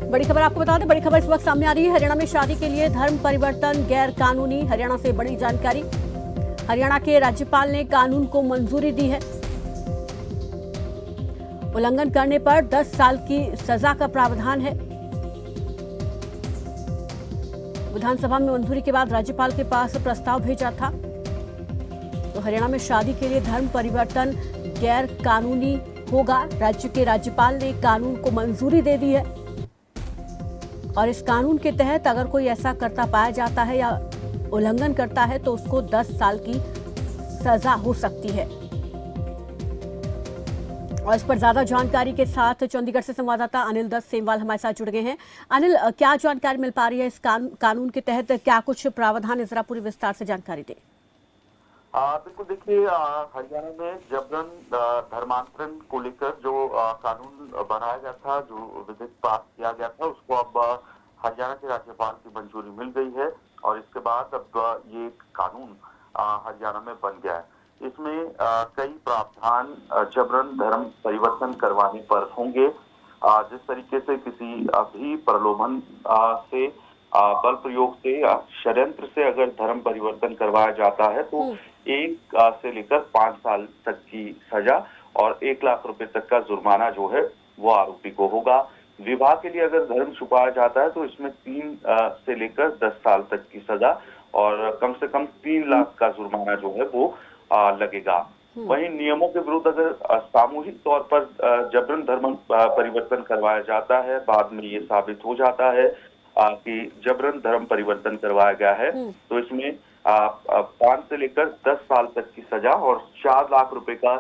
बड़ी खबर आपको बता दें, बड़ी खबर इस वक्त सामने आ रही है। हरियाणा में शादी के लिए धर्म परिवर्तन गैर कानूनी। हरियाणा से बड़ी जानकारी। हरियाणा के राज्यपाल ने कानून को मंजूरी दी है। उल्लंघन करने पर 10 साल की सजा का प्रावधान है। विधानसभा में मंजूरी के बाद राज्यपाल के पास प्रस्ताव भेजा था। तो हरियाणा में शादी के लिए धर्म परिवर्तन गैर कानूनी होगा। राज्य के राज्यपाल ने कानून को मंजूरी दे दी है और इस कानून के तहत अगर कोई ऐसा करता पाया जाता है या उल्लंघन करता है तो उसको 10 साल की सजा हो सकती है। और इस पर ज्यादा जानकारी के साथ चंडीगढ़ से संवाददाता अनिल दत्त सेमवाल हमारे साथ जुड़ गए हैं। अनिल, क्या जानकारी मिल पा रही है इस कानून के तहत? क्या कुछ प्रावधान है, जरा पूरी विस्तार से जानकारी दें। बिल्कुल, देखिए, हरियाणा में जबरन धर्मांतरण को लेकर जो कानून बनाया गया था, जो विधेयक पास किया गया था, उसको अब हरियाणा के राज्यपाल की मंजूरी मिल गई है और इसके बाद अब ये कानून हरियाणा में बन गया है। इसमें कई प्रावधान जबरन धर्म परिवर्तन करवाने पर होंगे। जिस तरीके से किसी भी प्रलोभन से, बल प्रयोग से या षड्यंत्र से अगर धर्म परिवर्तन करवाया जाता है तो 1 से लेकर 5 साल तक की सजा और 1 लाख रुपए तक का जुर्माना जो है वो आरोपी को होगा। विवाह के लिए अगर धर्म छुपाया जाता है तो इसमें 3 से लेकर 10 साल तक की सजा और कम से कम 3 लाख का जुर्माना जो है वो लगेगा। वहीं नियमों के विरुद्ध अगर सामूहिक तौर पर जबरन धर्म परिवर्तन करवाया जाता है, बाद में ये साबित हो जाता है कि जबरन धर्म परिवर्तन करवाया गया है, तो इसमें 5 से लेकर 10 साल तक की सजा और 4 लाख रुपए का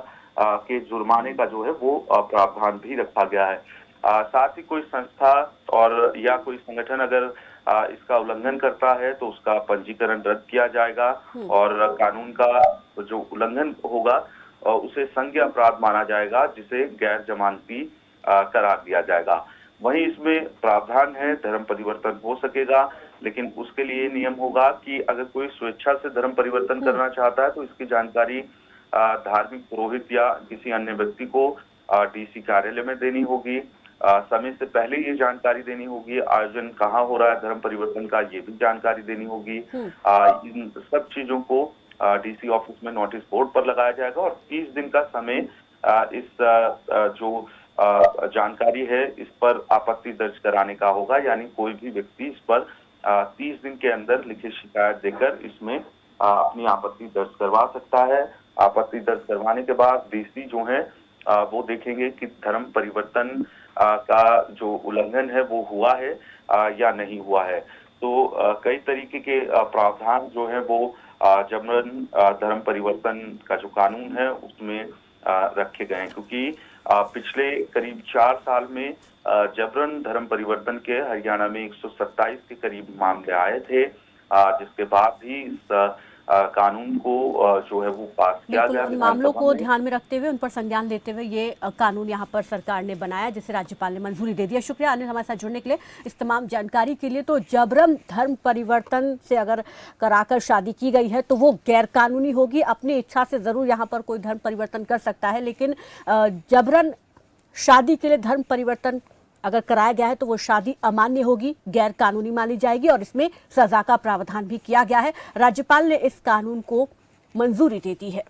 के जुर्माने का जो है वो प्रावधान भी रखा गया है। साथ ही कोई संस्था और या कोई संगठन अगर इसका उल्लंघन करता है तो उसका पंजीकरण रद्द किया जाएगा और कानून का जो उल्लंघन होगा उसे संज्ञेय अपराध माना जाएगा, जिसे गैर जमानती करार दिया जाएगा। वहीं इसमें प्रावधान है धर्म परिवर्तन हो सकेगा, लेकिन उसके लिए नियम होगा कि अगर कोई स्वेच्छा से धर्म परिवर्तन करना चाहता है तो इसकी जानकारी धार्मिक पुरोहित या किसी अन्य व्यक्ति को डीसी कार्यालय में देनी होगी। समय से पहले ये जानकारी देनी होगी। आयोजन कहाँ हो रहा है धर्म परिवर्तन का, ये भी जानकारी देनी होगी। इन सब चीजों को डीसी ऑफिस में नोटिस बोर्ड पर लगाया जाएगा और 30 दिन का समय इस जो जानकारी है इस पर आपत्ति दर्ज कराने का होगा। यानी कोई भी व्यक्ति इस पर 30 दिन के अंदर लिखित शिकायत देकर इसमें अपनी आपत्ति दर्ज करवा सकता है। आपत्ति दर्ज करवाने के बाद डीसी जो है वो देखेंगे कि धर्म परिवर्तन का जो उल्लंघन है वो हुआ है या नहीं हुआ है। तो कई तरीके के प्रावधान जो है वो जबरन धर्म परिवर्तन का जो कानून है उसमें रखे गए हैं, क्योंकि पिछले करीब 4 साल में जबरन धर्म परिवर्तन के हरियाणा में 127 के करीब मामले आए थे, जिसके बाद भी इस कानून को जो है वो पास किया गया। उन मामलों को ध्यान में रखते हुए, उन पर संज्ञान लेते हुए ये कानून यहाँ पर सरकार ने बनाया, जिसे राज्यपाल ने मंजूरी दे दी। शुक्रिया अनिल हमारे साथ जुड़ने के लिए, इस तमाम जानकारी के लिए। तो जबरन धर्म परिवर्तन से अगर कराकर शादी की गई है तो वो गैर कानूनी होगी। अपनी इच्छा से जरूर यहाँ पर कोई धर्म परिवर्तन कर सकता है, लेकिन जबरन शादी के लिए धर्म परिवर्तन अगर कराया गया है तो वो शादी अमान्य होगी, गैर कानूनी मानी जाएगी और इसमें सजा का प्रावधान भी किया गया है। राज्यपाल ने इस कानून को मंजूरी दे दी है।